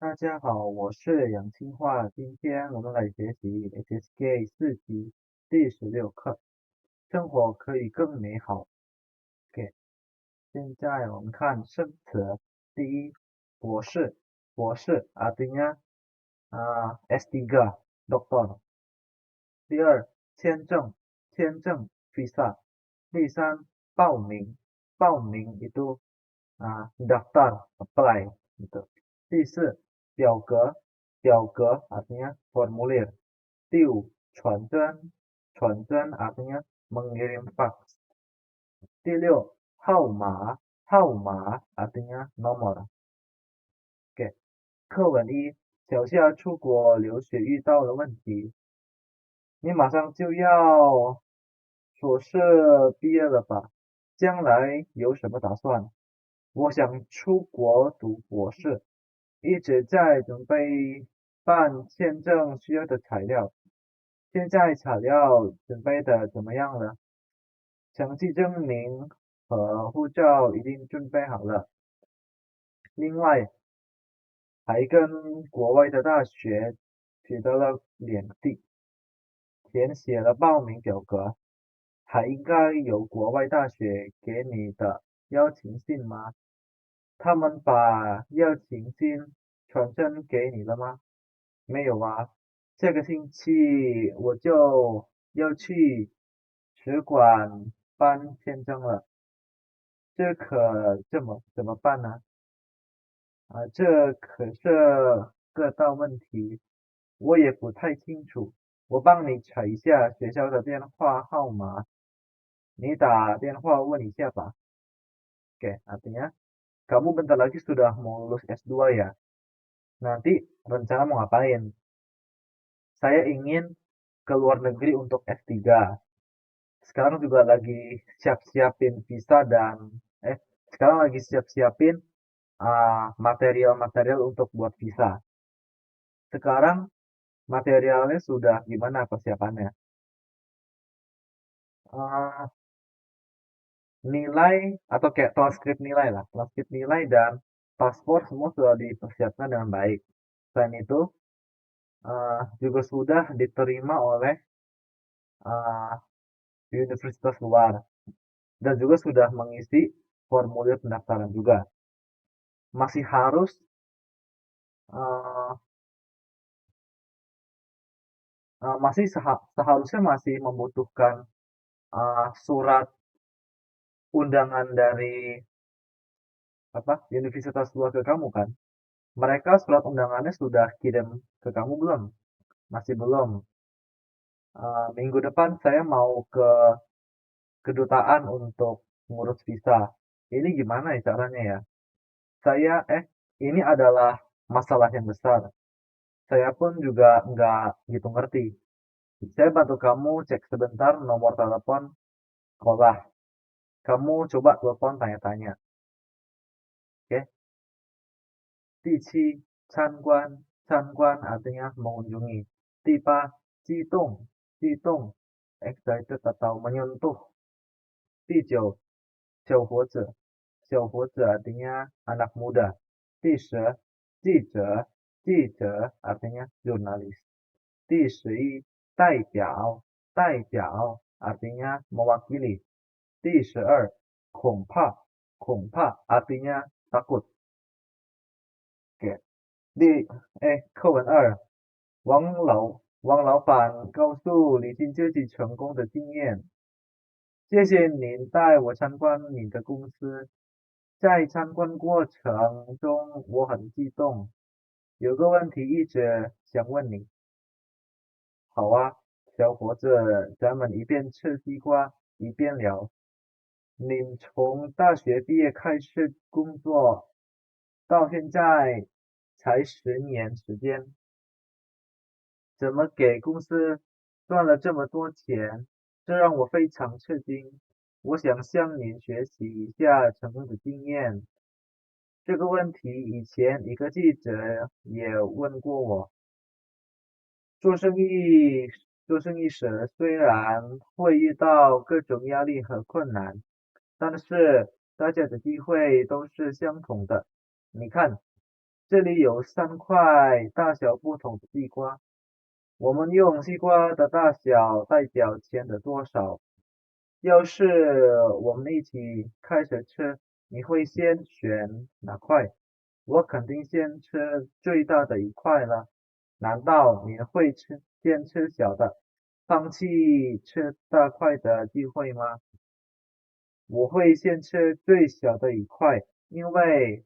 大家好，我是杨清化，今天我们来学习 HSK 4级第16课，生活可以更美好。OK，现在我们看生词，第一，博士，博士 artinya S3 doktor。第二，签证，签证 visa。第三，报名，报名 itu daftar apply gitu。第四，表格，表格 artinya formulir。第五，传真，传真 artinya mengirim fax。第六，号码，号码 artinya nomor。OK，课文一，小夏出国留学遇到了问题。你马上就要硕士毕业了吧？将来有什么打算？我想出国读博士，一直在准备办签证需要的材料。现在材料准备的怎么样了？成绩证明和护照已经准备好了。另外，还跟国外的大学取得了联系，填写了报名表格。还应该有国外大学给你的邀请信吗？他们把邀请信传真给你了吗？没有啊，这个星期我就要去使馆办签证了，这可怎么办呢？这可是个大问题，我也不太清楚。我帮你查一下学校的电话号码，你打电话问一下吧。Oke, artinya kamu bentar lagi sudah mau lulus S2 ya. Nanti rencana mau ngapain? Saya ingin ke luar negeri untuk S3. Sekarang juga lagi siap-siapin visa dan sekarang lagi siap-siapin material-material untuk buat visa. Sekarang materialnya sudah gimana persiapannya? Uh, Nilai atau kayak transkrip nilai lah, transkrip nilai dan paspor semua sudah dipersiapkan dengan baik. Selain itu, juga sudah diterima oleh uh, universitas luar dan juga sudah mengisi formulir pendaftaran juga. Masih harus uh, seharusnya masih membutuhkan surat undangan dari universitas luar ke kamu kan? Mereka surat undangannya sudah kirim ke kamu belum? Masih belum. Minggu depan saya mau ke kedutaan untuk ngurus visa. Ini gimana ya caranya ya? Saya, ini adalah masalah yang besar. Saya pun juga nggak gitu ngerti. Saya bantu kamu cek sebentar nomor telepon sekolah. Kamu coba telepon tanya-tanya. Oke? 第七，参观，参观 artinya mengunjungi. 第八，激动，激动 excited atau menyentuh. 第九，小伙子，小伙子 artinya anak muda. 第十，记者，记者 artinya jurnalis. 第11，代表，代表 artinya mewakili. 第12，恐怕，恐怕 artinya takut. Oke. 课文2，王老板告诉李静自己成功的经验。谢谢您带我参观你的公司，在参观过程中我很激动，有个问题一直想问你。好啊，小伙子，咱们一边吃西瓜一边聊。您从大学毕业开始工作，到现在才10年时间，怎么给公司赚了这么多钱？这让我非常吃惊。我想向您学习一下成功的经验。这个问题以前一个记者也问过我。做生意，做生意时虽然会遇到各种压力和困难，但是大家的机会都是相同的。你看，这里有3块大小不同的地瓜，我们用西瓜的大小代表钱的多少。要是我们一起开始吃，你会先选哪块？我肯定先吃最大的一块了。难道你会先吃小的，放弃吃大块的机会吗？我会先吃最小的一块，因为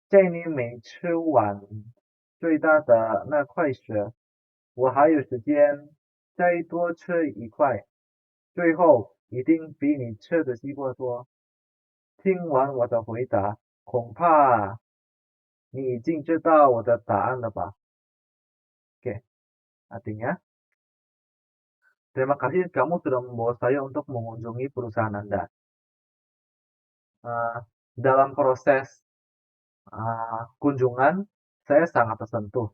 在你没吃完最大的那块时，我还有时间再多吃一块，最后一定比你吃的西瓜多。听完我的回答，恐怕你已经知道我的答案了吧？Oke, artinya, terima kasih kamu sudah membawa saya untuk mengunjungi perusahaan Anda. Eh, dalam proses kunjungan, saya sangat tersentuh.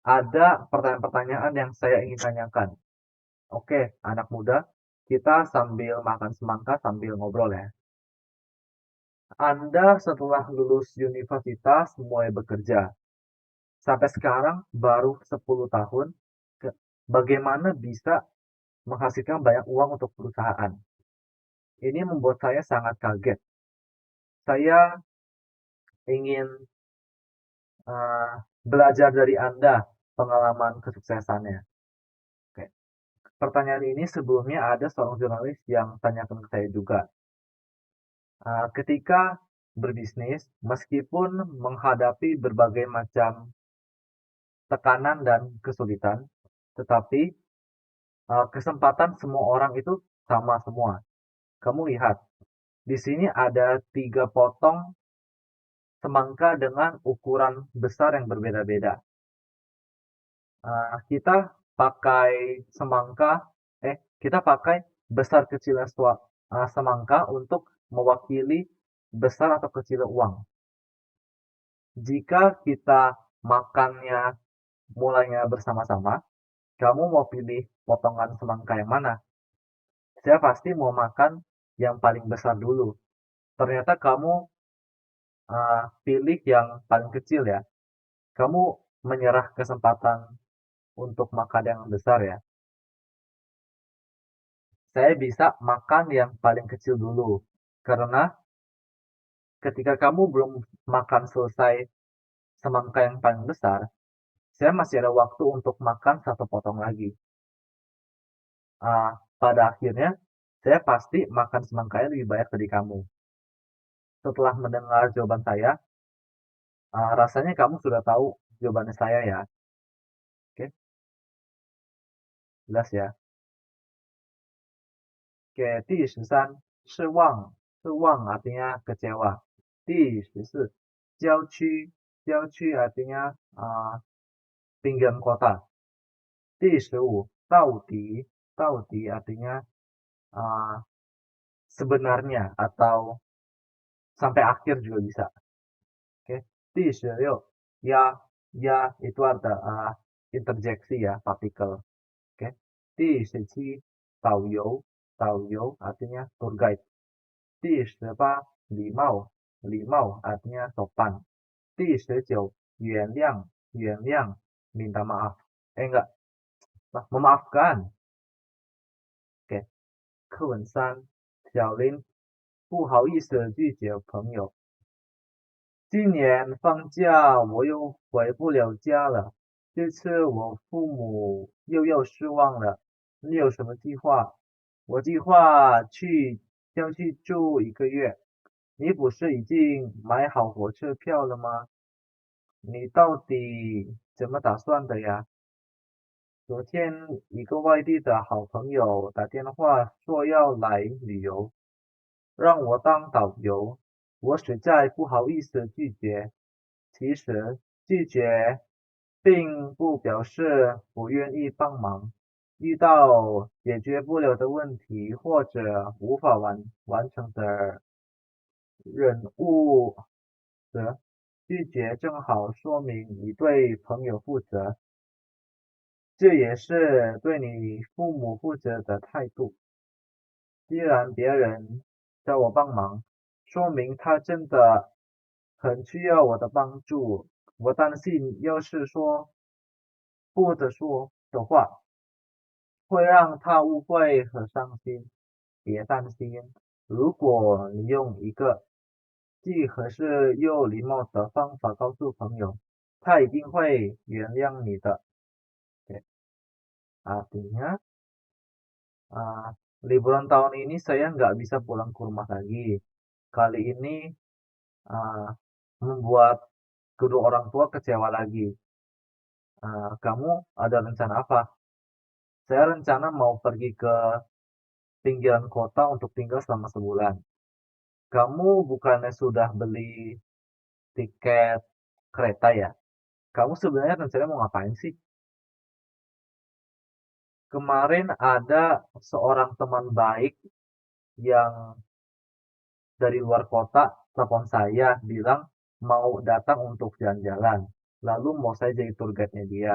Ada pertanyaan-pertanyaan yang saya ingin tanyakan. Oke, anak muda, kita sambil makan semangka sambil ngobrol ya. Anda setelah lulus universitas mulai bekerja. Sampai sekarang baru 10 tahun. Bagaimana bisa menghasilkan banyak uang untuk perusahaan? Ini membuat saya sangat kaget. Saya ingin belajar dari Anda pengalaman kesuksesannya. Oke. Pertanyaan ini sebelumnya ada seorang jurnalis yang tanyakan ke saya juga. Ketika berbisnis, meskipun menghadapi berbagai macam tekanan dan kesulitan, tetapi kesempatan semua orang itu sama semua. Kamu lihat, di sini ada 3 potong semangka dengan ukuran besar yang berbeda-beda. Kita pakai kita pakai besar kecilnya semangka untuk mewakili besar atau kecilnya uang. Jika kita makannya mulainya bersama-sama, kamu mau pilih potongan semangka yang mana? Saya pasti mau makan yang paling besar dulu. Ternyata kamu pilih yang paling kecil ya. Kamu menyerah kesempatan untuk makan yang besar ya. Saya bisa makan yang paling kecil dulu. Karena ketika kamu belum makan selesai semangka yang paling besar, saya masih ada waktu untuk makan 1 potong lagi. Pada akhirnya, saya pasti makan semangkanya lebih banyak dari kamu. Setelah mendengar jawaban saya, rasanya kamu sudah tahu jawabannya saya ya. Oke, jelas ya. Oke, 第13，失望，失望 artinya kecewa. 第14, 郊区 artinya pinggiran kota. 第15, 到底 artinya sebenarnya atau sampai akhir juga bisa. Oke, 第16, ya itu ada interjeksi ya, partikel. Oke, 第17, 导游 artinya tour guide. 第18, 礼貌 artinya sopan. 第19, 原谅 minta maaf. Enggak, memaafkan. Oke, 课文3，小林不好意思拒绝朋友。今年放假我又回不了家了，这次我父母又要失望了。你有什么计划？我计划郊区住1个月。你不是已经买好火车票了吗？你到底怎么打算的呀？昨天一个外地的好朋友打电话说要来旅游，让我当导游，我实在不好意思拒绝。其实拒绝并不表示不愿意帮忙，遇到解决不了的问题或者无法完成的任务时，拒绝正好说明你对朋友负责，这也是对你父母负责的态度。既然别人叫我帮忙，说明他真的很需要我的帮助，我担心要是说不的说的话，会让他误会和伤心。别担心，如果你用一个既合适又礼貌的方法告诉朋友，他一定会原谅你的。Oke. Artinya, uh, liburan tahun ini saya nggak bisa pulang ke rumah lagi. Kali ini uh, membuat kedua orang tua kecewa lagi. Kamu ada rencana apa? Saya rencana mau pergi ke pinggiran kota untuk tinggal selama sebulan. Kamu bukannya sudah beli tiket kereta ya? Kamu sebenarnya rencananya mau ngapain sih? Kemarin ada seorang teman baik yang dari luar kota telepon saya bilang mau datang untuk jalan-jalan. Lalu mau saya jadi tour guide-nya dia.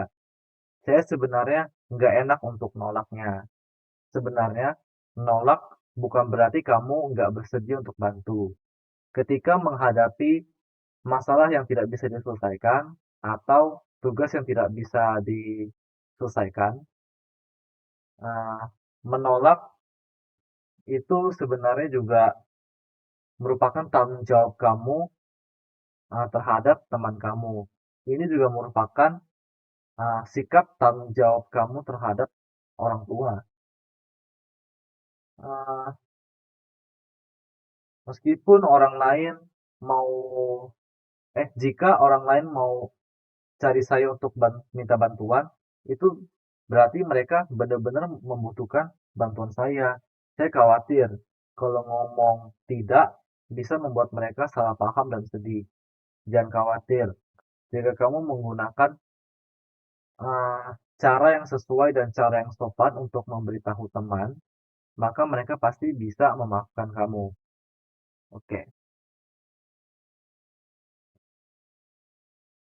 Saya sebenarnya nggak enak untuk nolaknya. Sebenarnya nolak bukan berarti kamu nggak bersedia untuk bantu. Ketika menghadapi masalah yang tidak bisa diselesaikan atau tugas yang tidak bisa diselesaikan, eh, menolak itu sebenarnya juga merupakan tanggung jawab kamu terhadap teman kamu. Ini juga merupakan sikap tanggung jawab kamu terhadap orang tua. Uh, Meskipun orang lain mau, jika orang lain mau cari saya untuk minta bantuan, itu berarti mereka benar-benar membutuhkan bantuan saya. Saya khawatir kalau ngomong tidak bisa membuat mereka salah paham dan sedih. Jangan khawatir, jika kamu menggunakan cara yang sesuai dan cara yang sopan untuk memberitahu teman, maka mereka pasti bisa memaafkan kamu. Oke.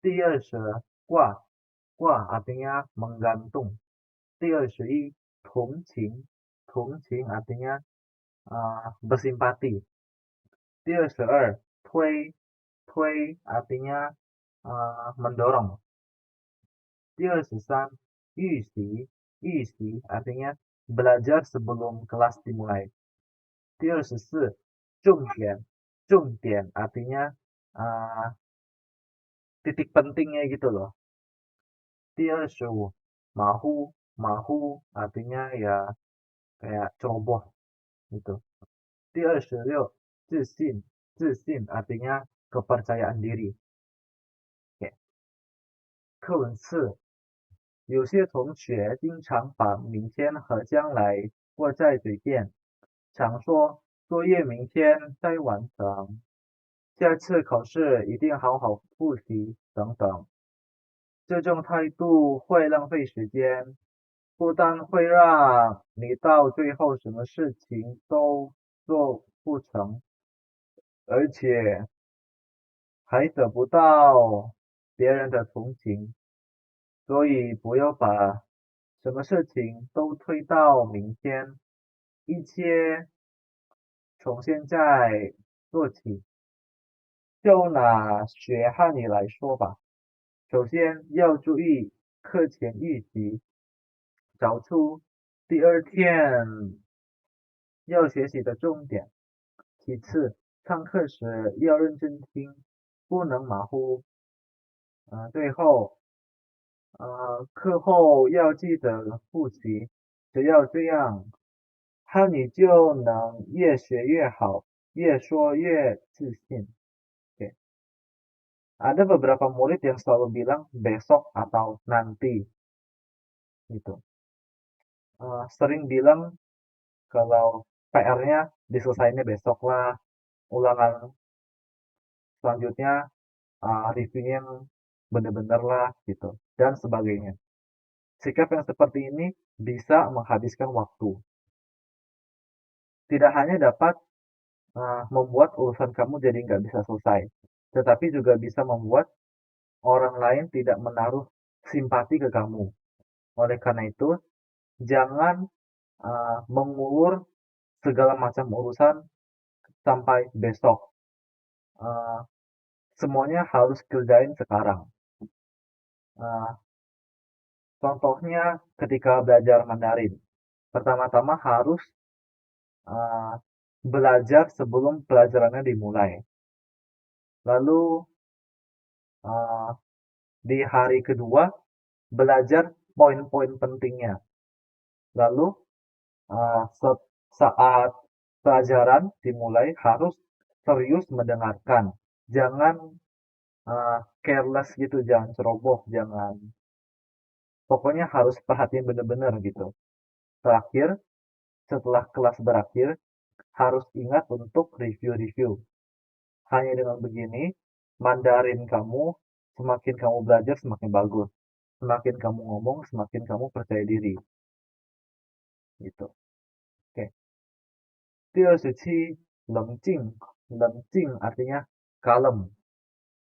第二是卦，卦 artinya menggantung. 第二十一同情 artinya bersimpati. 第二十二推 artinya mendorong. 第二十三预习 artinya belajar sebelum kelas dimulai. 第二十四重点 artinya titik pentingnya gitu loh. 第二十五马虎 artinya ya kayak ceroboh gitu. 第二十六自信 artinya kepercayaan diri. Oke. 课文4有些同学经常把明天和将来挂在嘴边，常说作业明天再完成，下次考试一定好好复习等等。这种态度会浪费时间，不但会让你到最后什么事情都做不成，而且还得不到别人的同情。所以不要把什么事情都推到明天，一切从现在做起。就拿学汉语来说吧，首先要注意课前预习，找出第二天要学习的重点。其次，上课时要认真听，不能马虎。最后，课后要记得复习，只要这样，汉语就能越学越好，越说越自信。Oke. Ada beberapa murid yang selalu bilang besok atau nanti, gitu. Sering bilang kalau PR-nya diselesaikannya besok lah, ulangan selanjutnya reviewnya yang benar-benar lah, gitu, dan sebagainya. Sikap yang seperti ini bisa menghabiskan waktu. Tidak hanya dapat membuat urusan kamu jadi nggak bisa selesai, tetapi juga bisa membuat orang lain tidak menaruh simpati ke kamu. Oleh karena itu, jangan mengulur segala macam urusan sampai besok. Uh, Semuanya harus kerjain sekarang. Uh, Contohnya ketika belajar Mandarin. Pertama-tama harus uh, belajar sebelum pelajarannya dimulai. Lalu uh, di hari kedua belajar poin-poin pentingnya. Lalu uh, saat pelajaran dimulai harus serius mendengarkan. Jangan careless gitu, jangan ceroboh, jangan. Pokoknya harus perhatiin bener-bener gitu. Terakhir, setelah kelas berakhir, harus ingat untuk review-review. Hanya dengan begini, Mandarin kamu, semakin kamu belajar, semakin bagus. Semakin kamu ngomong, semakin kamu percaya diri. Gitu. Oke. 第二十七，冷静，冷静 artinya kalem.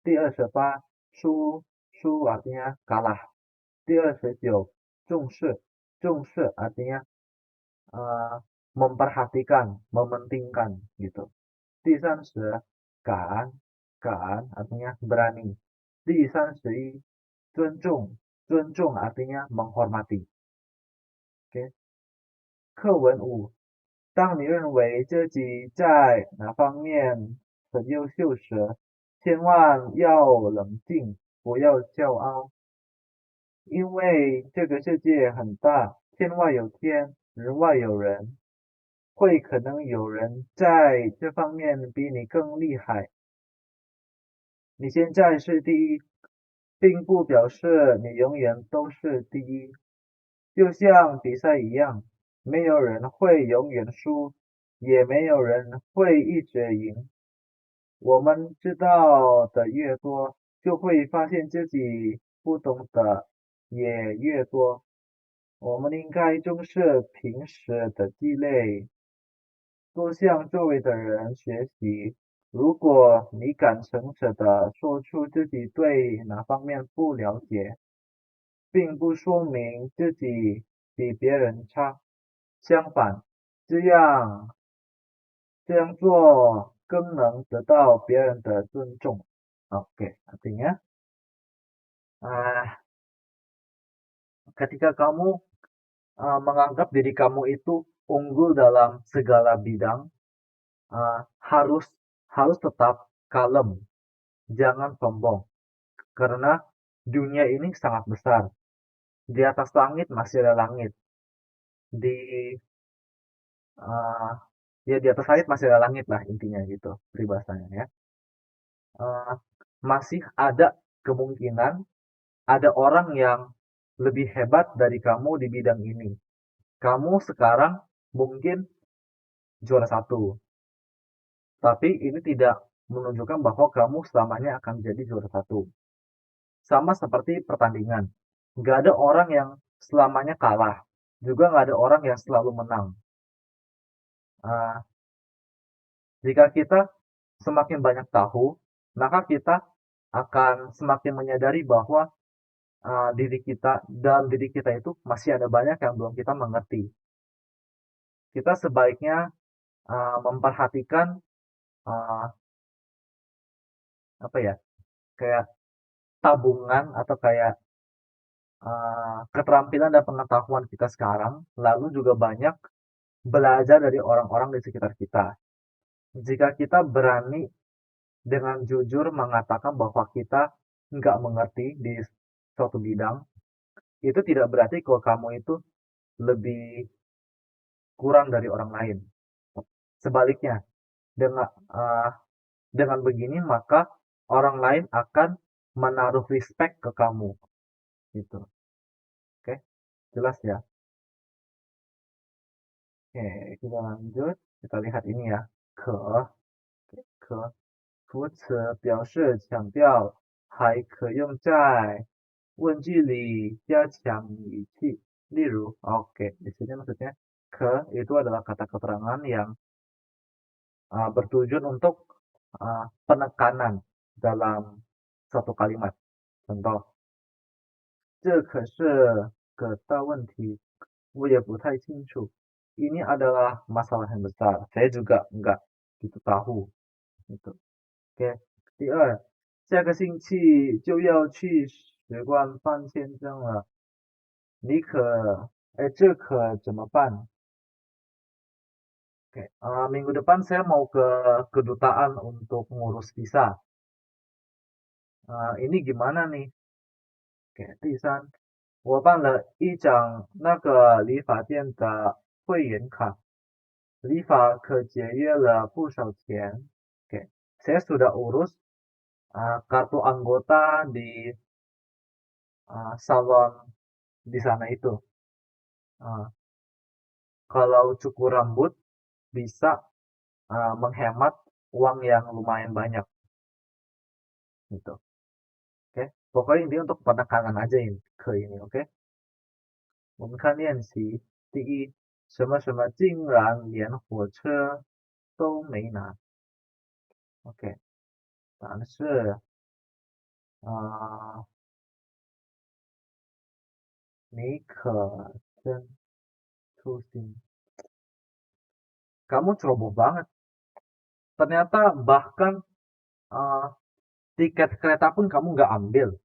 第二十八，输，输 artinya kalah. 第二十九，重视，重视 artinya memperhatikan, mementingkan gitu. 第三十，敢，敢 artinya berani. 第三十一，尊重，尊重 artinya menghormati. Oke. 课文5，当你认为自己在哪方面很优秀时，千万要冷静，不要骄傲。因为这个世界很大，天外有天，人外有人，会可能有人在这方面比你更厉害。你现在是第一，并不表示你永远都是第一。就像比赛一样，没有人会永远输，也没有人会一直赢。我们知道的越多，就会发现自己不懂的也越多。我们应该重视平时的积累，多向周围的人学习。如果你敢诚实的说出自己对哪方面不了解，并不说明自己比别人差。相反，这样做更能得到别人的尊重。Oke, artinya ah, ketika kamu menganggap diri kamu itu unggul dalam segala bidang, harus harus tetap kalem, jangan sombong, karena dunia ini sangat besar. Di atas langit masih ada langit, di uh, ya di atas langit masih ada langit lah intinya gitu peribahasanya ya. Uh, Masih ada kemungkinan ada orang yang lebih hebat dari kamu di bidang ini. Kamu sekarang mungkin juara satu, tapi ini tidak menunjukkan bahwa kamu selamanya akan menjadi juara satu. Sama seperti pertandingan, nggak ada orang yang selamanya kalah, juga nggak ada orang yang selalu menang. Uh, Jika kita semakin banyak tahu, maka kita akan semakin menyadari bahwa dalam diri kita itu masih ada banyak yang belum kita mengerti. Kita sebaiknya memperhatikan uh, apa ya, kayak tabungan atau kayak keterampilan dan pengetahuan kita sekarang, lalu juga banyak belajar dari orang-orang di sekitar kita. Jika kita berani dengan jujur mengatakan bahwa kita nggak mengerti di suatu bidang, itu tidak berarti kalau kamu itu lebih kurang dari orang lain. Sebaliknya, dengan dengan begini maka orang lain akan menaruh respect ke kamu, gitu. Oke, jelas ya. Oke, kita lanjut. Kita lihat ini ya. Ke 副词表示强调，还可用在问句里加强语气。例如，oke, di sini maksudnya ke itu adalah kata keterangan yang bertujuan untuk penekanan dalam satu kalimat. Contoh, 这可是个大问题，我也不太清楚。Ini adalah masalah yang besar. Saya juga enggak gitu tahu. Gitu. Oke. 第二，下个星期就要去时惯办签证了，这可怎么办？Oke, minggu depan saya mau ke kedutaan untuk ngurus visa. Ini gimana nih? Oke, 第三，我办了一张那个理发店的会员卡，理发可节约了不少钱. Oke, saya sudah urus kartu anggota di salon di sana itu. Ah, kalau cukur rambut bisa menghemat uang yang lumayan banyak gitu. Oke, pokoknya intinya untuk penekanan aja ini ke ini, oke? 我们看练习，第一，什么什么竟然连火车都没拿？OK，答案是啊、你可真粗心。Kamu ceroboh banget. Ternyata bahkan uh, tiket kereta pun kamu nggak ambil.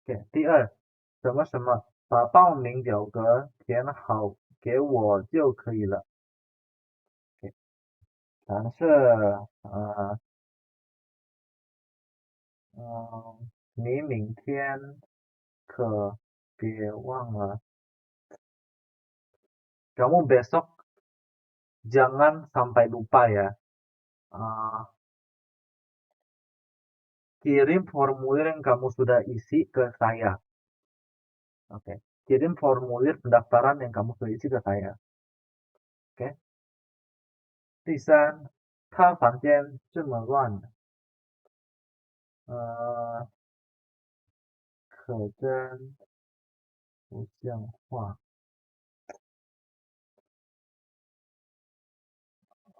Oke, 第二，什么什么把报名表格填好给我就可以了。OK，答案是你明天可别忘了，kamu besok jangan sampai lupa ya. Uh, kirim formulir yang kamu sudah isi ke saya. Oke, kirim formulir pendaftaran yang kamu sudah isi ke saya. Oke. 第三，他房间这么乱，可真不像话。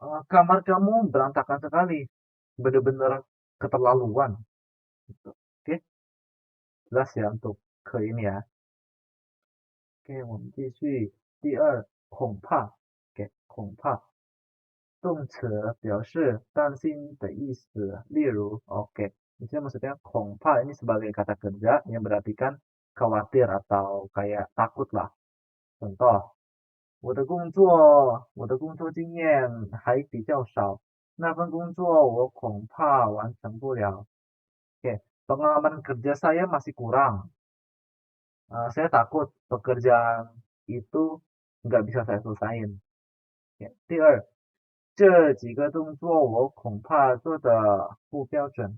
kamar kamu berantakan sekali, bener-bener keterlaluan. Oke, jelas ya untuk ke ini ya. Oke, 我们继续。第二，恐怕。Oke，恐怕。动词表示担心的意思，例如，oke, di sini maksudnya 恐怕 ini sebagai kata kerja yang berarti kan khawatir atau kayak takut lah. Contoh, 我的工作经验还比较少，那份工作我恐怕完成不了。Oke, pengalaman kerja saya masih kurang. Saya takut pekerjaan itu nggak bisa saya selesaiin. Oke, 第二，这几个动作我恐怕做的不标准，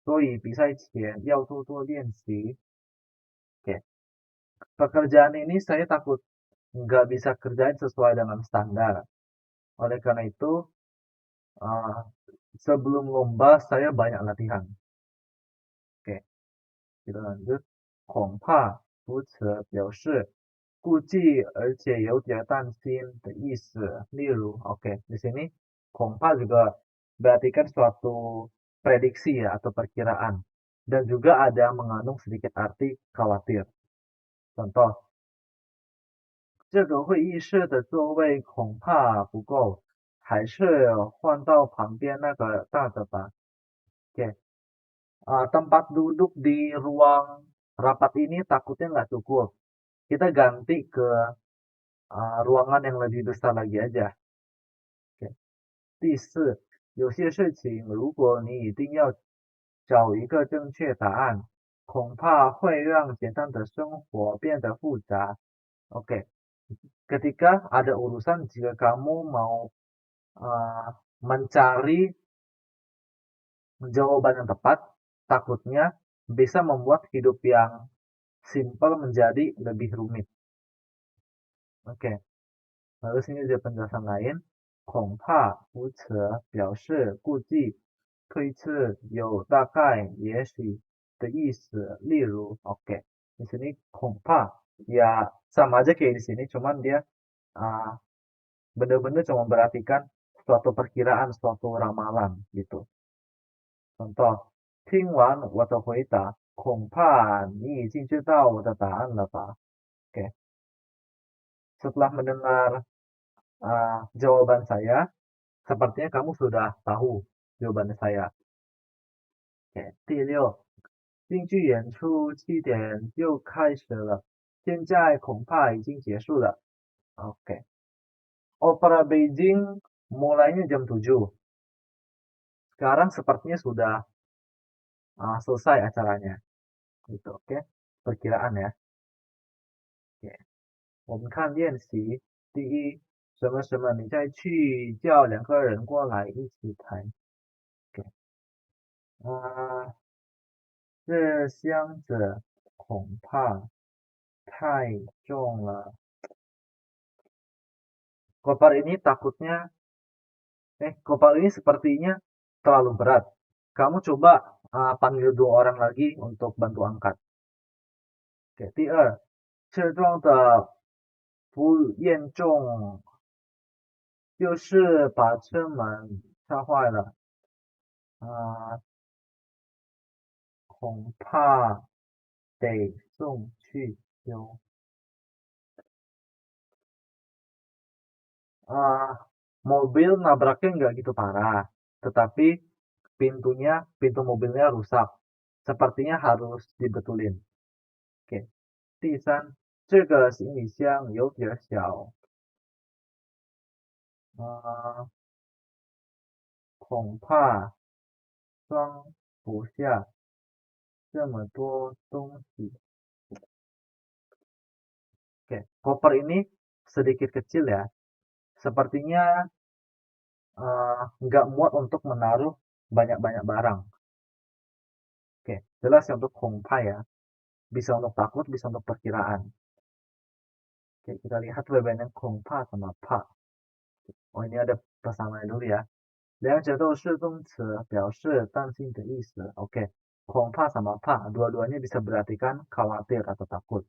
所以比赛前要多多练习。Oke, pekerjaan ini saya takut nggak bisa kerjain sesuai dengan standar. Oleh karena itu, uh, sebelum lomba saya banyak latihan. Oke, kita lanjut. 恐怕副词表示估计而且有点担心的意思。例如，oke, di sini 恐怕 juga berarti kan suatu prediksi ya atau perkiraan. Dan juga ada mengandung sedikit arti khawatir. Contoh, 这个会议室的座位恐怕不够，还是换到旁边那个大的吧。Oke, tempat duduk di ruang rapat ini takutnya nggak cukup. Kita ganti ke ruangan yang lebih besar lagi aja. Oke. 第四，有些事情如果你一定要找一个正确答案，恐怕会让简单的生活变得复杂。Oke, ketika ada urusan jika kamu mau mencari jawaban yang tepat, takutnya bisa membuat hidup yang simpel menjadi lebih rumit. Oke, lalu sini ada penjelasan lain. 恐怕副词表示估计、推测、有大概、也许的意思。例如，oke, di sini 恐怕 ya sama aja kayak di sini, cuman dia bener-bener cuma memperhatikan suatu perkiraan, suatu ramalan gitu. Contoh, 听完我的回答，恐怕你已经知道我的答案了吧？Oke, setelah mendengar jawaban saya, sepertinya kamu sudah tahu jawaban saya. Oke, 第六，京剧演出7点就开始了，现在恐怕已经结束了。Oke. Opera Beijing mulainya jam 7. Sekarang sepertinya sudah selesai acaranya. Gitu, oke. Perkiraan ya. Oke. 我们看练习。第一，什么什么，你再去叫2个人过来一起弹。OK。这箱子恐怕太重了。Koper ini takutnya, koper ini sepertinya terlalu berat. Kamu coba panggil 2 orang lagi untuk bantu angkat. Oke, 第二，这装的不严重，就是把车门擦坏了。恐怕得送去修。Mobil nabraknya nggak gitu parah, tetapi pintu mobilnya rusak. Sepertinya harus dibetulin. Oke. 第三，这个行李箱有点小，恐怕装不下这么多东西。Oke, koper ini sedikit kecil ya. Sepertinya nggak muat untuk menaruh banyak-banyak barang. Oke, jelas ya untuk kongpa ya. Bisa untuk takut, bisa untuk perkiraan. Oke, kita lihat perbedaan kongpa sama pa. Oh, ini ada persamaan dulu ya. 两者都是动词，表示担心的意思。Oke, kongpa sama pa, dua-duanya bisa berartikan khawatir atau takut.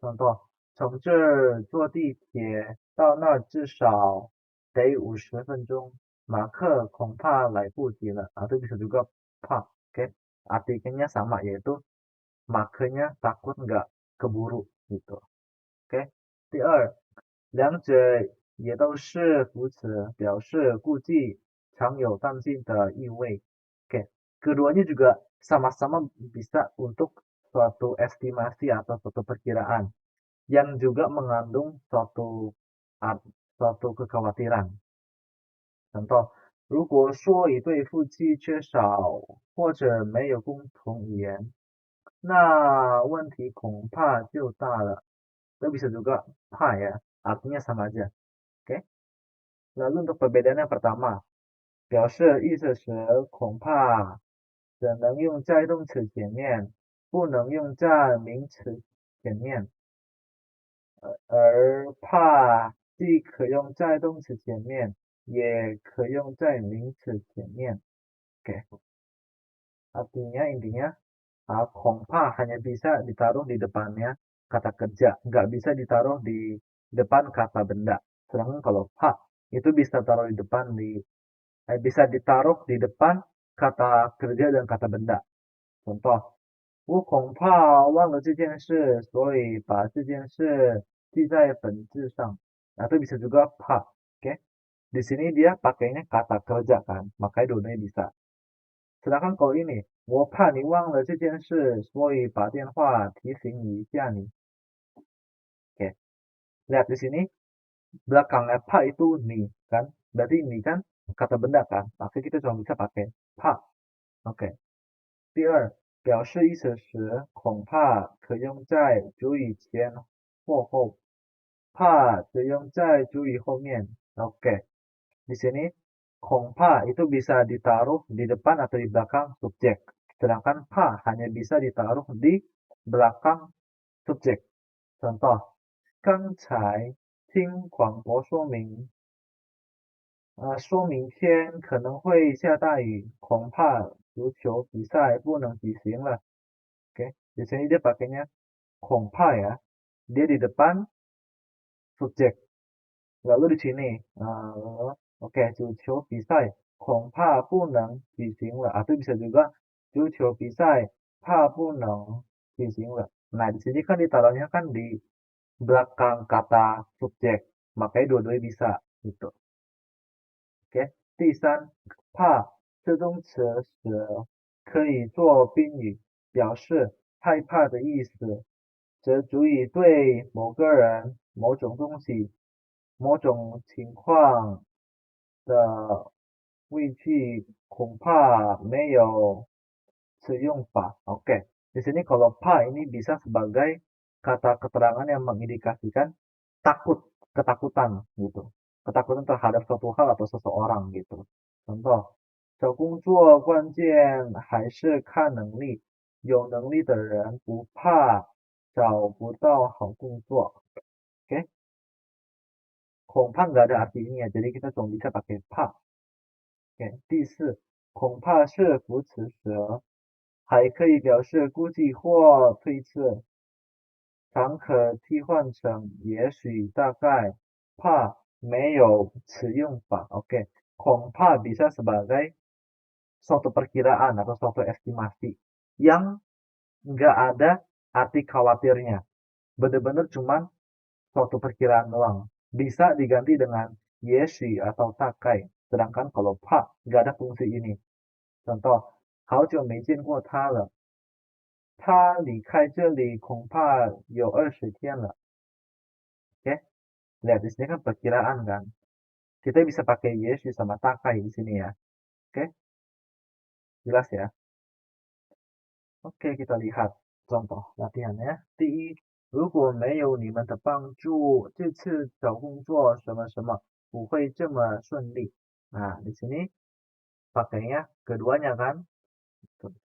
Contoh, 从这儿坐地铁到那儿至少得50分钟。马克恐怕来不及了. Atau bisa juga pa. Oke, artikelnya sama yaitu makanya takut nggak keburu gitu. Oke. 第二，两者也都是副词，表示估计常有担心的意味。Oke, keduanya juga sama-sama bisa untuk suatu estimasi atau suatu perkiraan yang juga mengandung suatu kekhawatiran. Contoh, 如果说一对夫妻缺少或者没有共同语言，那问题恐怕就大了。Itu bisa juga pa ya, artinya sama aja. Oke. Lalu untuk perbedaan yang pertama, 表示意思时恐怕只能用在动词前面，不能用在名词前面。而怕既可用在动词前面，也可用在名词前面。Oke. Artinya intinya kongpa hanya bisa ditaruh di depannya kata kerja, nggak bisa ditaruh di depan kata benda. Sedangkan kalau pa itu bisa ditaruh di depan kata kerja dan kata benda. Contoh, 我恐怕忘了这件事，所以把这件事记在本子上. Atau bisa juga pa. Oke. Di sini dia pakainya kata kerja kan, makanya dua-duanya bisa. Sedangkan kalau ini, 我怕你忘了这件事，所以把电话提醒你一下你. Oke. Lihat di sini, belakangnya pa itu ni kan. Berarti ni kan kata benda kan. Maka kita cuma bisa pakai pa. Oke. 第二，表示意思时恐怕可用在主语前或后，怕只用在主语后面。Oke. Di sini kongpa itu bisa ditaruh di depan atau di belakang subjek. Sedangkan pa hanya bisa ditaruh di belakang subjek. Contoh, 刚才听广播说明说明天可能会下大雨，恐怕足球比赛不能举行了. Oke, di sini dia pakainya kongpa ya. Dia di depan subjek. Lalu di sini, oke, 足球比赛恐怕不能举行了. Atau bisa juga 足球比赛怕不能举行了. Nah, di sini kan ditaruhnya kan di belakang kata subjek. Makanya dua-duanya bisa gitu. Oke, 第三，怕这动词时可以做宾语，表示害怕的意思，则足以对某个人、某种东西、某种情况的畏惧恐怕没有此用法. Oke, di sini kalau pa ini bisa sebagai kata keterangan yang mengindikasikan takut, ketakutan gitu. Ketakutan terhadap suatu hal atau seseorang gitu. Contoh, 找工作关键还是看能力，有能力的人不怕找不到好工作. Oke, Kong pa nggak ada arti ini ya, jadi kita cuma bisa pakai pa. Oke, 第四，恐怕是副词蛇，还可以表示估计或推测，常可替换成也许、大概。怕没有此用法. Oke, 恐怕 bisa sebagai suatu perkiraan atau suatu estimasi yang nggak ada arti khawatirnya. Benar-benar cuman suatu perkiraan doang. Bisa diganti dengan yeshi atau takai. Sedangkan kalau pa nggak ada fungsi ini. Contoh, 好久没见过他了，他离开这里恐怕有20天了. Oke, lihat di sini kan perkiraan kan. Kita bisa pakai yeshi sama takai di sini ya. Oke, jelas ya. Oke, kita lihat contoh latihannya. 第一，如果没有你们的帮助，这次找工作什么什么不会这么顺利. Nah, di sini pakainya keduanya kan.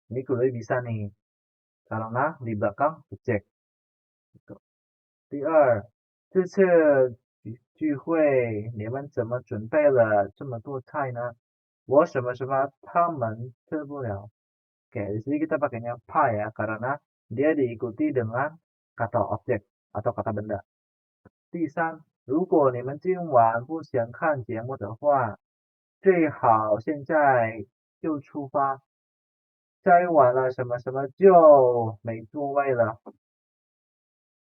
Ini kedua bisa nih. Karena di belakang subjek. 第二，这次聚会你们怎么准备了这么多菜呢？我什么什么他们吃不了. Oke, di sini kita pakainya pa ya, karena dia diikuti dengan kata objek atau kata benda. 第三，如果你们今晚不想看节目的话，最好现在就出发。摘完了什么什么就没座位了.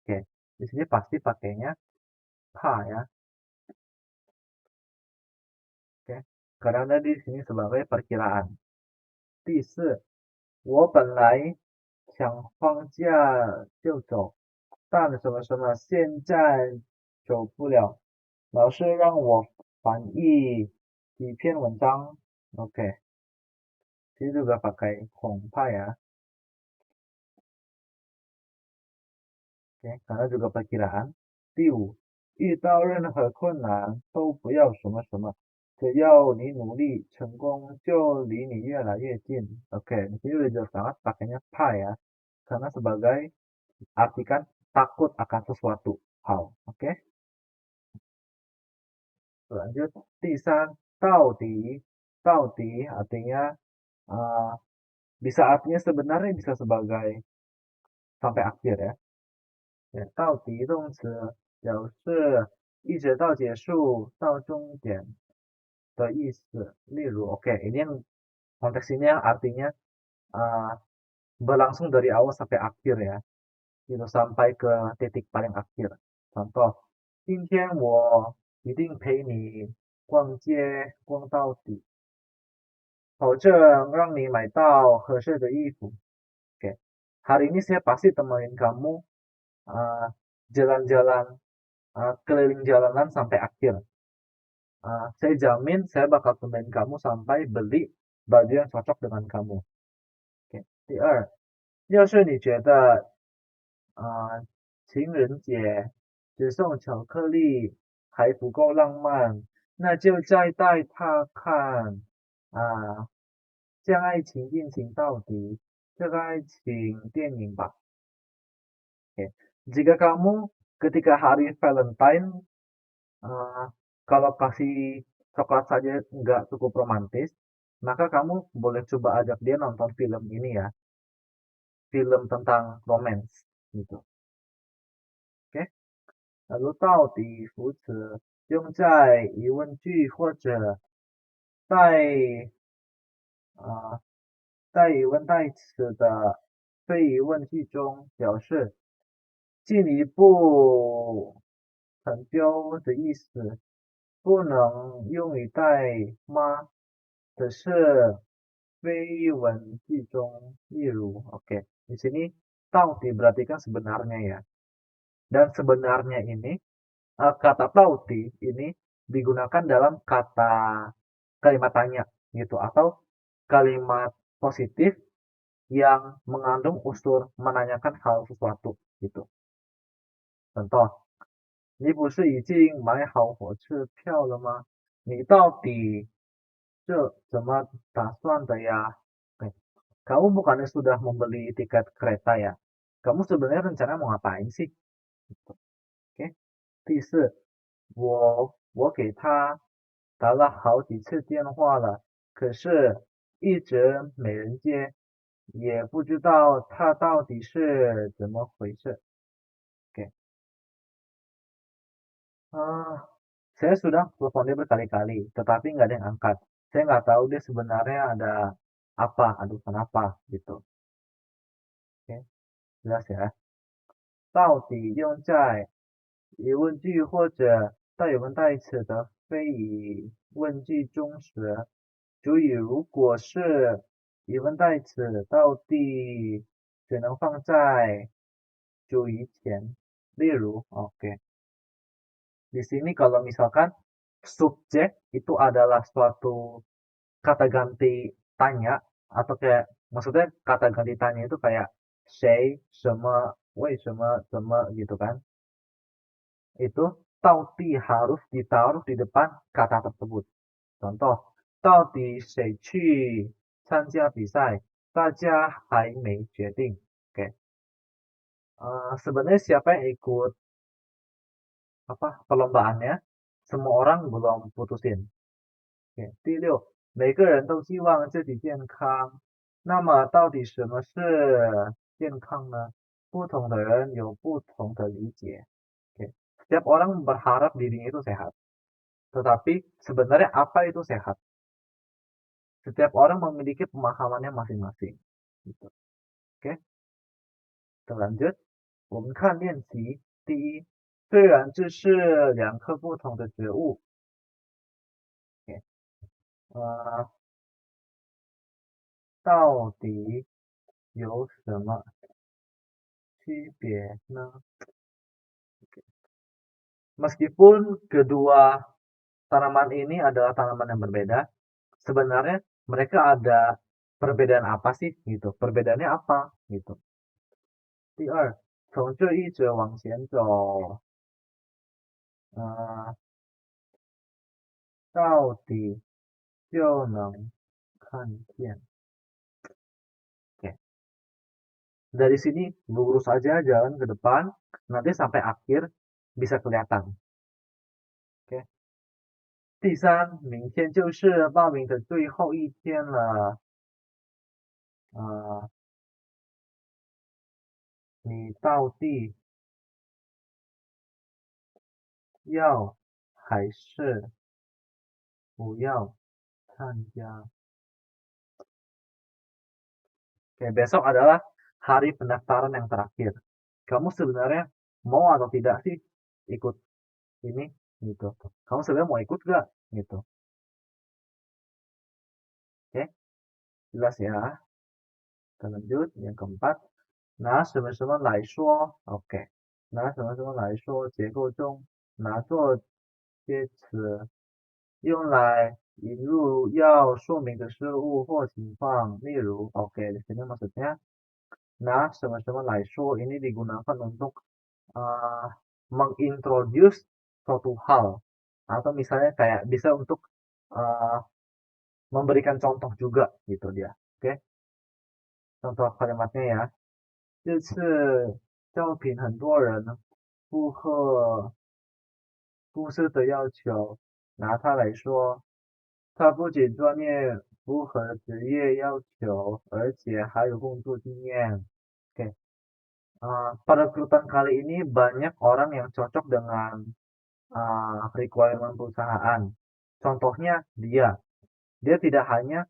Oke, di sini pasti pakainya pa ya. Oke, karena di sini sebagai perkiraan. 第四，我本来想放假就走，但什么什么现在走不了，老师让我翻译几篇文章. Oke, ini juga pakai 恐怕 ya. Oke, karena juga perkiraan. 第五，遇到任何困难都不要什么什么，只要你努力，成功就离你越来越近. Oke, di sini udah jelas banget pakainya pa ya. Karena sebagai artikan takut akan sesuatu hal. Oke, lanjut. 第三，到底 artinya bisa artinya sebenarnya bisa sebagai sampai akhir ya. 到底动词表示一直到结束到终点的意思. 例如, oke, ini yang konteks ini yang artinya berlangsung dari awal sampai akhir ya. Itu sampai ke titik paling akhir. Contoh, 今天我一定陪你逛街逛到底，保证让你买到合适的衣服. Oke, hari ini saya pasti temenin kamu jalan-jalan keliling jalanan sampai akhir. Saya jamin saya bakal temenin kamu sampai beli baju yang cocok dengan kamu. Oke, 第二，要是你觉得情人节只送巧克力还不够浪漫，那就再带他看将爱情进行到底这个爱情电影吧. Oke, jika kamu ketika hari Valentine kalau kasih coklat saja nggak cukup romantis, maka kamu boleh coba ajak dia nonton film ini ya, film tentang romance gitu. Oke, lalu 到底副词用在疑问句或者带疑问代词的非疑问句中，表示进一步成就的意思，不能用于带吗的是非文句中，例如 ，OK， Di sini tauti berarti kan sebenarnya ya. Dan sebenarnya ini kata tauti ini digunakan dalam kata kalimat tanya gitu atau kalimat positif yang mengandung unsur menanyakan hal sesuatu gitu. Contoh, 你不是已经买好火车票了吗？你到底这怎么打算的呀？Oke. Kamu bukannya sudah membeli tiket kereta ya? Kamu sebenarnya rencana mau ngapain sih? Gitu. Oke. 第四，我给他打了好几次电话了，可是一直没人接，也不知道他到底是怎么回事。Oke. Ah, saya sudah telepon dia berkali-kali, tetapi nggak ada yang angkat. Saya nggak tahu dia sebenarnya ada apa, ada urusan apa gitu. Oke, jelas ya. 到底用在疑问句或者带有问代词的非疑问句中时，主语如果是疑问代词，到底只能放在主语前。例如，oke. Di sini kalau misalkan subjek itu adalah suatu kata ganti tanya atau kayak maksudnya kata ganti tanya itu kayak 谁、什么、为什么、怎么gitu kan. Itu tauti harus ditaruh di depan kata tersebut. Contoh, 到底谁去参加比赛？大家还没决定. Oke. Sebenarnya siapa yang ikut apa perlombaannya? Semua orang belum putusin. Oke. 第六，每个人都希望自己健康。那么到底什么是健康呢？不同的人有不同的理解。Oke. Setiap orang berharap dirinya itu sehat. Tetapi sebenarnya apa itu sehat? Setiap orang memiliki pemahamannya masing-masing. Gitu. Oke, kita lanjut. 我们看练习。第一，虽然这是两颗不同的植物，到底有什么区别呢？ Meskipun kedua tanaman ini adalah tanaman yang berbeda, sebenarnya mereka ada perbedaan apa sih gitu? Perbedaannya apa gitu? 第二，从这一直往前走，到底就能看见。Oke. Dari sini lurus aja jalan ke depan, nanti sampai akhir bisa kelihatan. Oke. 第三，明天就是报名的最后一天了。你到底要还是不要参加？Oke, besok adalah hari pendaftaran yang terakhir. Kamu sebenarnya mau atau tidak sih ikut ini gitu? Kamu sebenarnya mau ikut gak gitu? Oke, jelas ya. Kita lanjut yang keempat. 拿什么什么来说，OK，拿什么什么来说结构中拿作介词用来引入要说明的事物或情况，例如，OK, di sini maksudnya 拿什么什么来说 ini digunakan untuk mengintroduce suatu hal atau misalnya kayak bisa untuk uh, memberikan contoh juga gitu dia. Oke, contoh kalimatnya ya. 这次招聘很多人符合公司的要求，拿它来说，它不仅专业不合职业要求，而且还有工作经验. Pada rekrutan kali ini banyak orang yang cocok dengan requirement perusahaan. Contohnya dia tidak hanya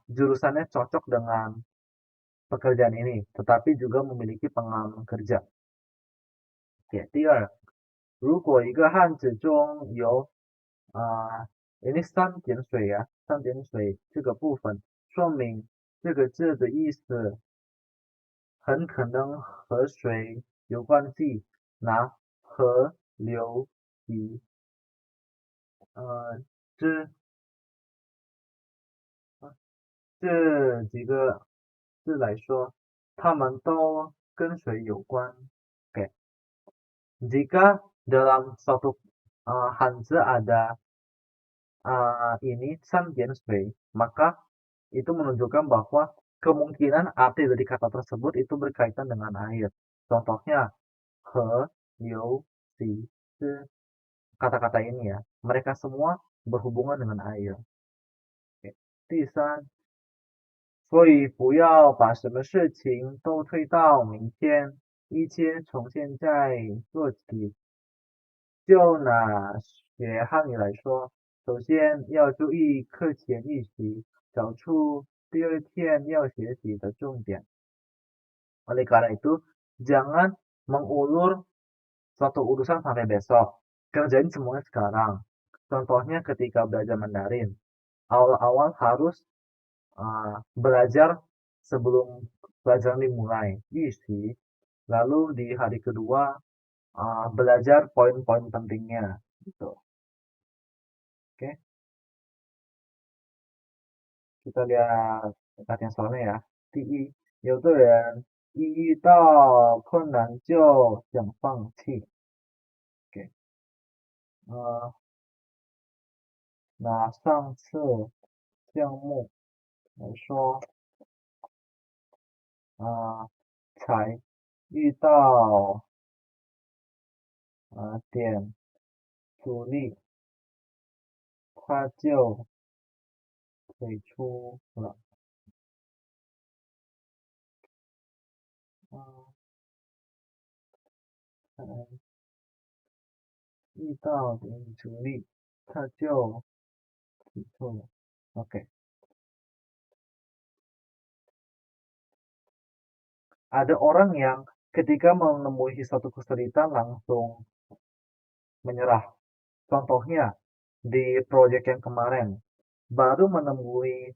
jurusannya cocok dengan pekerjaan ini, tetapi juga memiliki pengalaman kerja. Oke, 第二，如果一个汉字中有 ini 三点水呀，三点水这个部分说明这个字的意思很可能和水有关系。拿河流以这这几个字来说，它们都跟水有关。Oke, jika dalam suatu hanze ada ini Sanjian Shui, maka itu menunjukkan bahwa kemungkinan arti dari kata tersebut itu berkaitan dengan air. Contohnya, he, liu, si, se, kata-kata ini ya. Mereka semua berhubungan dengan air. Oke. 第三，所以不要把什么事情都推到明天，一切从现在做起。就拿学汉语来说，首先要注意课前预习，找出第二天要学习的重点。Oleh karena itu, jangan mengulur suatu urusan sampai besok. Kerjain semuanya sekarang. Contohnya ketika belajar Mandarin. Awal-awal harus belajar sebelum pelajaran dimulai. Isi. Lalu di hari kedua belajar poin-poin pentingnya. Gitu. Oke, kita lihat latihan soalnya ya. 第一，有的人一遇到困难就想放弃。OK，拿上次项目来说，才遇到点阻力，他就退出了。遇到点阻力，他就退出了。Oke, ada orang yang ketika menemui suatu kesulitan langsung menyerah. Contohnya di proyek yang kemarin, baru menemui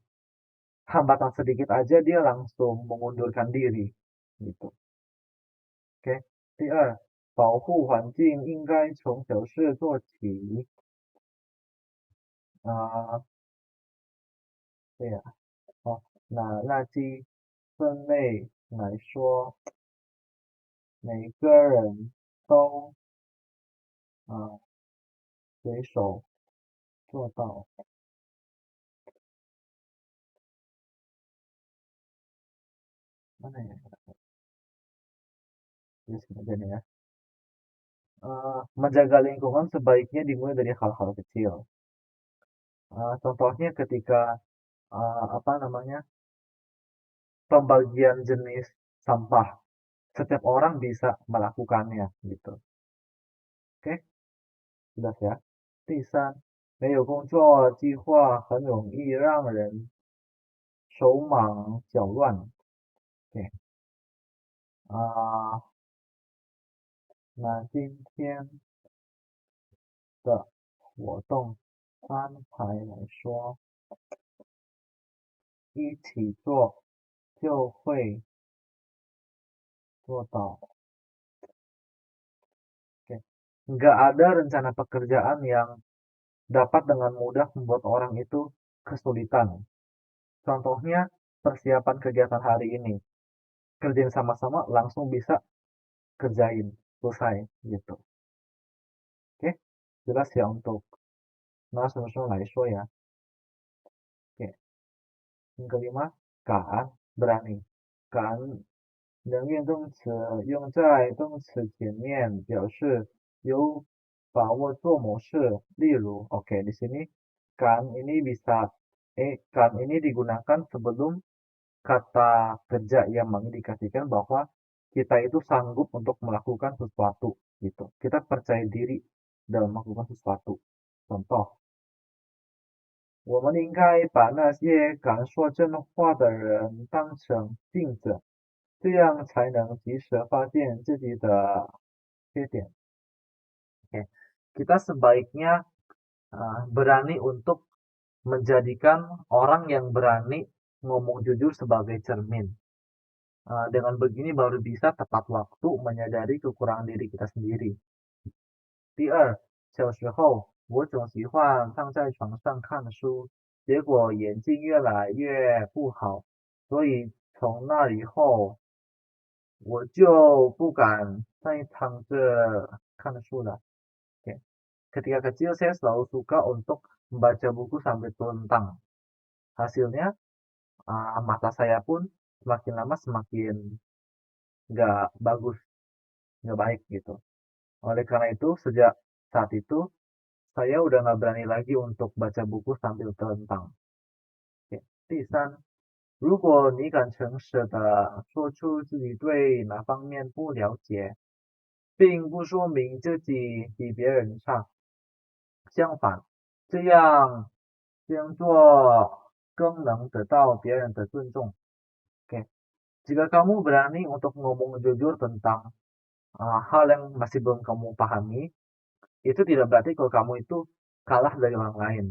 hambatan sedikit aja dia langsung mengundurkan diri gitu. Oke, 第二，保护环境应该从小事做起。对呀，拿垃圾分类来说，每个人都随手做到。mana ya? Aja nih ya. Menjaga lingkungan sebaiknya dimulai dari hal-hal kecil. Contohnya ketika apa namanya pembagian jenis sampah, setiap orang bisa melakukannya gitu. Oke, jelas ya. 第三，没有工作计划很容易让人手忙脚乱。对，那今天的活动安排来说，一起做就会做到。Oke. Nggak ada rencana pekerjaan yang dapat dengan mudah membuat orang itu kesulitan. Contohnya persiapan kegiatan hari ini. Kerjain sama-sama langsung bisa kerjain, selesai gitu. Oke, jelas ya untuk narasumber Laiswa ya. Oke, yang kelima, kan berani. Kan 能用动词用在动词前面，表示有把握做某事。例如，oke di sini kan ini bisa kan ini digunakan sebelum kata kerja yang mengindikasikan bahwa kita itu sanggup untuk melakukan sesuatu gitu. Kita percaya diri dalam melakukan sesuatu. Contoh, 我们应该把那些敢说真话的人当成镜子，这样才能及时发现自己的缺点。Oke, kita sebaiknya berani untuk menjadikan orang yang berani ngomong jujur sebagai cermin. Dengan begini baru bisa tepat waktu menyadari kekurangan diri kita sendiri. 第二，小时候我总喜欢躺在床上看书，结果眼睛越来越不好，所以从那以后我就不敢再躺着看书了。Oke. Ketika kecil saya selalu suka untuk membaca buku sambil telentang. Hasilnya mata saya pun semakin lama semakin nggak bagus, nggak baik gitu. Oleh karena itu, sejak saat itu saya udah nggak berani lagi untuk baca buku sambil telentang. Oke. 第三，如果你敢诚实的说出自己对哪方面不了解，并不说明自己比别人差，相反，这样做更能得到别人的尊重. Oke, jika kamu berani untuk ngomong jujur tentang hal yang masih belum kamu pahami, itu tidak berarti kalau kamu itu kalah dari orang lain.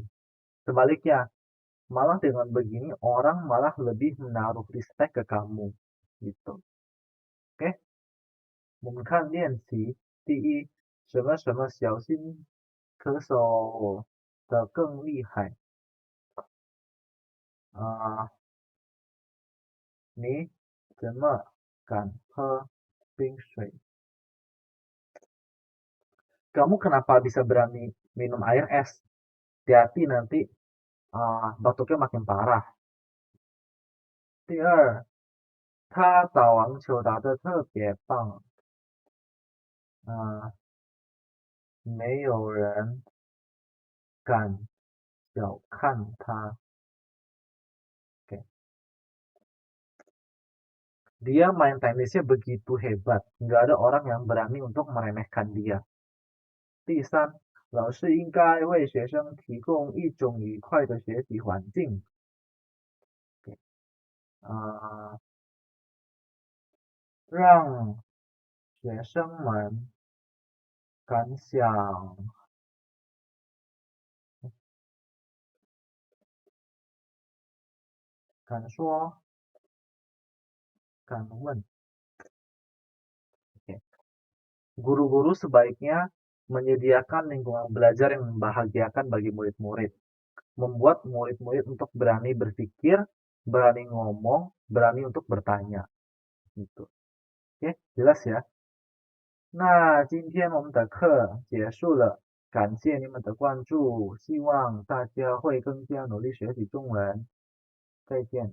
Sebaliknya, malah dengan begini orang malah lebih menaruh respect ke kamu gitu. Oke, 我们看练习。第一，什么什么小心咳嗽的更厉害啊、你怎么敢喝冰水？Kamu kenapa bisa berani minum air es? Hati-hati nanti batuknya makin parah. 第二，他打网球打得特别棒，没有人敢小看他。Oke. Dia main tenisnya begitu hebat, nggak ada orang yang berani untuk meremehkan dia. 第三，老师应该为学生提供一种愉快的学习环境。啊、让学生们敢想、敢说、敢问。Oke. Guru-guru sebaiknya menyediakan lingkungan belajar yang membahagiakan bagi murid-murid, membuat murid-murid untuk berani berpikir, berani ngomong, berani untuk bertanya. Gitu. Oke, jelas ya. 那今天我们的课结束了，感谢你们的关注，希望大家会更加努力学习中文。再见。